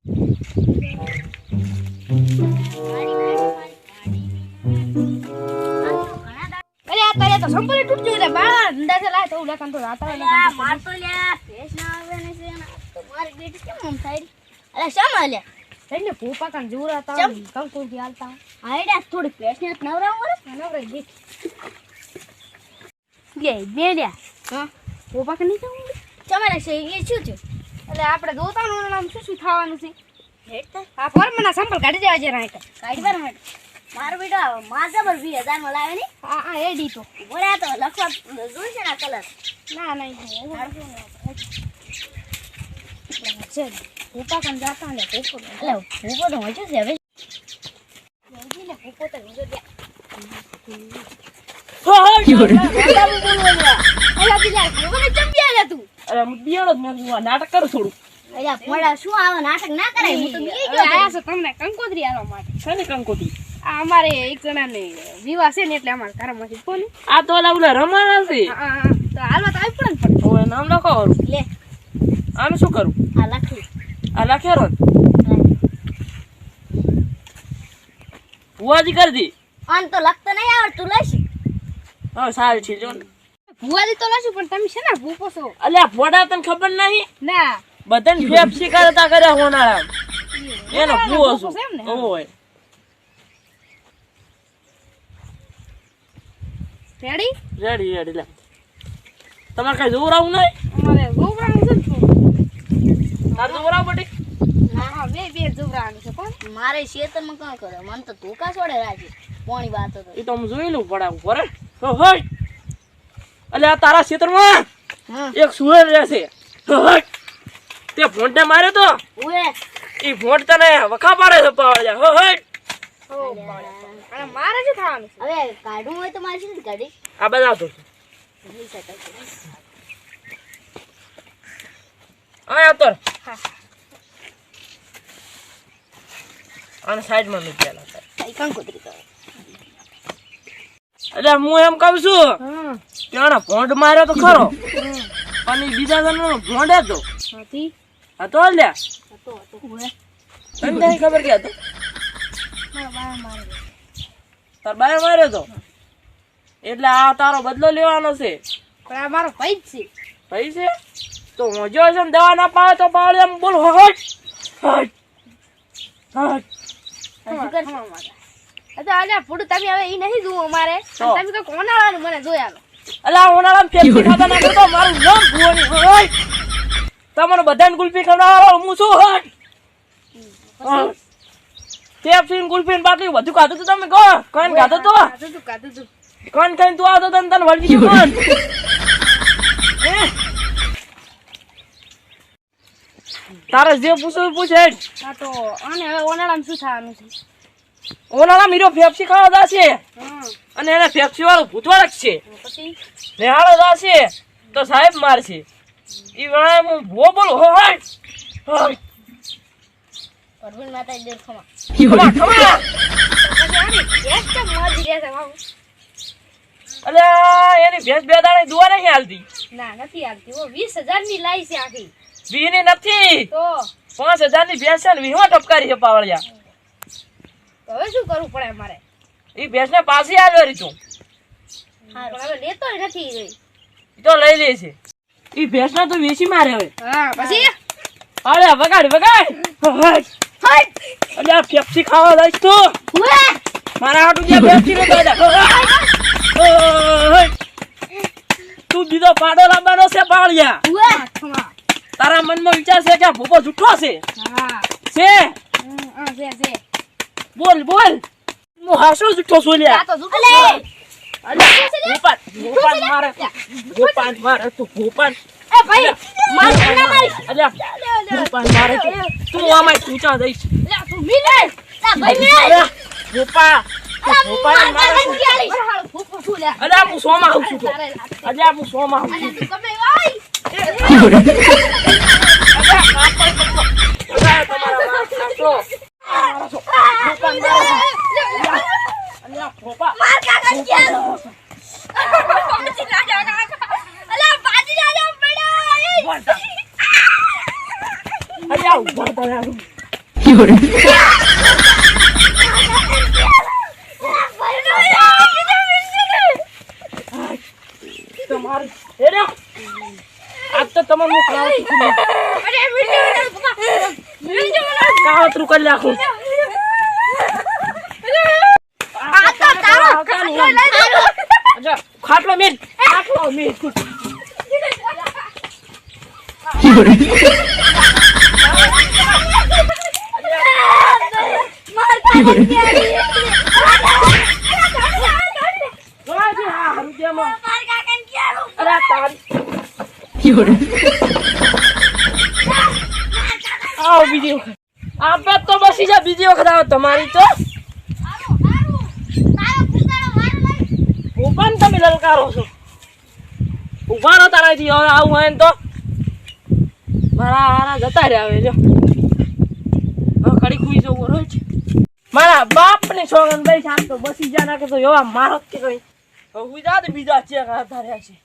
અરે તો સંપૂર્ણ તૂટ ગયું લે બાળા ધંધા છે લાય તો ઉલકન તો રાતા લે માર તો લે ભેસ ના આવે ને છે ને તો મારી બેટી કેમ આમ થાય અરે શા લે એટલે ભૂપા કાન જોરાતા કંકુ થી હાલતા આઈડા થોડી ભેસ ને નવરાવ મરે નવરાઈ દે બે લે હા ભૂપા કાન નહીં જાવું તમારે છે એ શું છે એટલે આપણે દોતાનું નામ શું થવાનું છે હેટ આ ફોર્મના સેમ્પલ કાઢી દેવા જરા આઈ કાઢી બર હેટ મારો બેટો માજા પર 20000 માં લાવે ને આ એડી તો બોલ્યા તો લખવા જોઈ છે ના કલર ના નહીં છે ભૂપા કાન જાતા લે ભૂપો એટલે ભૂપો તો હોય છે હવે લે ભૂપો તો વિજો દે અલા બીજા ભૂપોને ચંપિયા લે તું અરે હું દિયાળો જ મેં નાટક કરું થોડું અલ્યા પોડા શું આવા નાટક ના કરાય હું તો બી હવે આયા છો તમને કંકોત્રી આલવા માટે છે ને કંકોતી આ અમારે એક જણાને વિવાહ છે ને એટલે અમારે ઘરમાંથી ફોન આ તો ઓલા રમાના છે તો હાલવા તો આવી પડે ને હવે નામ લખો લે આને શું કરું આ લખી આ લખેરો બુઆજી કરી દી આન તો લખતો નહીં આવડતું લઈશ હા સારું છે જો ભુવાજી તો લાશું પણ તમે છે ને ભૂપો છો અલ્યા ફોડા તને ખબર નહીં ના બધાને ફેફસી કરતા કર્યા હોનાળા એનો ભૂવો છું ઓય રેડી રેડી રેડી લે તમારે કઈ જોવરાવું નહીં અમારે ગોબરાનું છે ને તાર જોવરાવ બટી હા બે જોબરાનું છે કોણ મારે ખેતરમાં કાં કરે મન તો ધોકા છોડે રાખી પોણી વાત તો એ તો હું જોઈ લઉં પડાવું બરે હોય અલ્યા તારા ક્ષેત્રમાં હા એક સુરેર રહેશે હોય તે ફોંટને માર્યો તો ઓએ એ ફોંટ તને વખા પાડે છે પાવળિયા હોય અને મારે શું થવાનું છે હવે કાઢવું હોય તો મારે શું કાઢી આ બધા તો નહીં શકાય આ અતર હા અને સાઈડમાં મૂકેલા છે કંકોત્રી કરો એટલે હું એમ કહું છું હા કે આને ફોંટ માર્યો તો ખરો પણ એ બીજા જણનો ફોંટ હતો હતી હતો લ્યા હતો ઓએ તને કઈ ખબર કે હતો મારા બાર મારે તાર બાય માર્યો તો એટલે આ તારો બદલો લેવાનો છે પણ આ મારો ભાઈ જ છે ભાઈ છે તો મોજો છે ને દવા ના પાવે તો પાવડે એમ બોલ હટ હટ હટ અલ્યા ફૂડ તમે હવે ઈ નહીં જોવું અમારે તમે તો કોનાવાનું મને જોયા લો અલા ઉનાળામાં ફેફસી ખાતા ના કરતો મારું નામ ભુવાની હોય તમારે બધાને ગુલ્ફી ખવડાવો હું શું હટ ફેફસી ગુલ્ફી બાકી બધું ખાધું તું તમે કહો કોણ ખાધું તો કાધું તું કોણ કઈ તું આવતો તને તને વળગી ગયું કોણ તારે જે પૂછવું પૂછે હા તો આને હવે ઓનાળામાં શું થવાનું છે ઓનાળા મીરો ફેફસી ખાવા જશે હા અને એને ફેફસી વાળું ભૂતવાળક છે પછી નેહાળો જશે તો સાહેબ મારશે ઈ વેળાએ હું ભો બોલું હો હટ પરવીન માતા દેર ખમા ખમા ખમા એક તો મોજી રહેશે બાબુ અલ્યા એની ભેંસ બે દાડે દુવા નહીં હાલતી ના નથી આવતી ઓ 20000 ની લાઈ છે આખી વીની નથી તો 5000 ની ભેંસ છે ને વીહો ટપકારી છે પાવળિયા હવે શું કરવું પડે અમારે ઈ ભેંસ ને પાછી આવ્યો રી તું પણ હવે લેતો નથી ઈ ઈ તો લઈ લે છે ઈ ભેંસ ને તો વેચી મારે હવે હા પછી અરે વગાડ વગાડ હટ અલ્યા ફેફસી ખાવા જાય તો મારા હાટુ જે ફેફસી નો દાદા તું બીજો પાડો લાવવાનો છે પાવળિયા તારા મનમાં વિચાર છે કે આ ભૂપો જૂઠો છે હા છે હા છે બોલ બોલ હું હાસો જૂઠો છું લ્યા આ તો જૂઠું ભૂપાન ભૂપાન મારે ભૂપાન મારે તું ભૂપાન એ ભાઈ માર ના મારીશ અલ્યા ભૂપાન મારે તું આમાં ઊંચા જઈશ લે તું મિલે લા ભાઈ મિલે અલ્યા ભૂપા ભૂપાન મારે ફૂફો છું લે અલ્યા હું સોમાં આવું છું અલ્યા હું સોમાં આવું છું તું ગમે વાય માર કાકા ગયા પછી રાજા અલા બાજી રાજા પડ્યા અલ્યા ઉભા તો તમારી એરે આજ તો તમાર મુખ લાવતી છું અરે વિડિયો પપ્પા કાવતરું કરી નાખું આ તો તારો ખાટલો લઈ લો અચ્છા ખાટલો મેલ આવો બીજી વખત આપે તો બસી જા બીજી વખત આવો તમારી તો ઉભા ને તમે લલકારો છો ઉભા રહો તારાથી હવે આવું હોય ને તો મારા હારા જતા રહ્યા હવે જો હવે કડી ખુઈ જવું રોજ મારા બાપ ને છોકરા ભાઈ શામ તો બસી જા નાખે તો એવા મારો કે કઈ હવે હુઈ જા તો બીજા ચેક હાથ રહ્યા છે